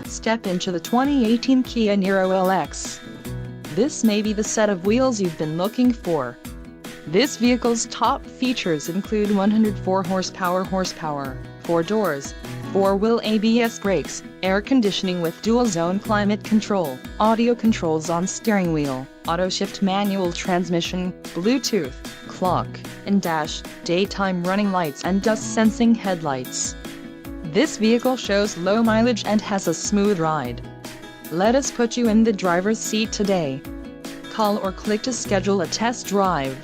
Step into the 2018 Kia Niro LX. This may be the set of wheels you've been looking for. This vehicle's top features include 104 horsepower, 4 doors, 4-wheel ABS brakes, air conditioning with dual-zone climate control, audio controls on steering wheel, auto-shift manual transmission, Bluetooth, clock, and dash, daytime running lights and dust-sensing headlights. This vehicle shows low mileage and has a smooth ride. Let us put you in the driver's seat today. Call or click to schedule a test drive.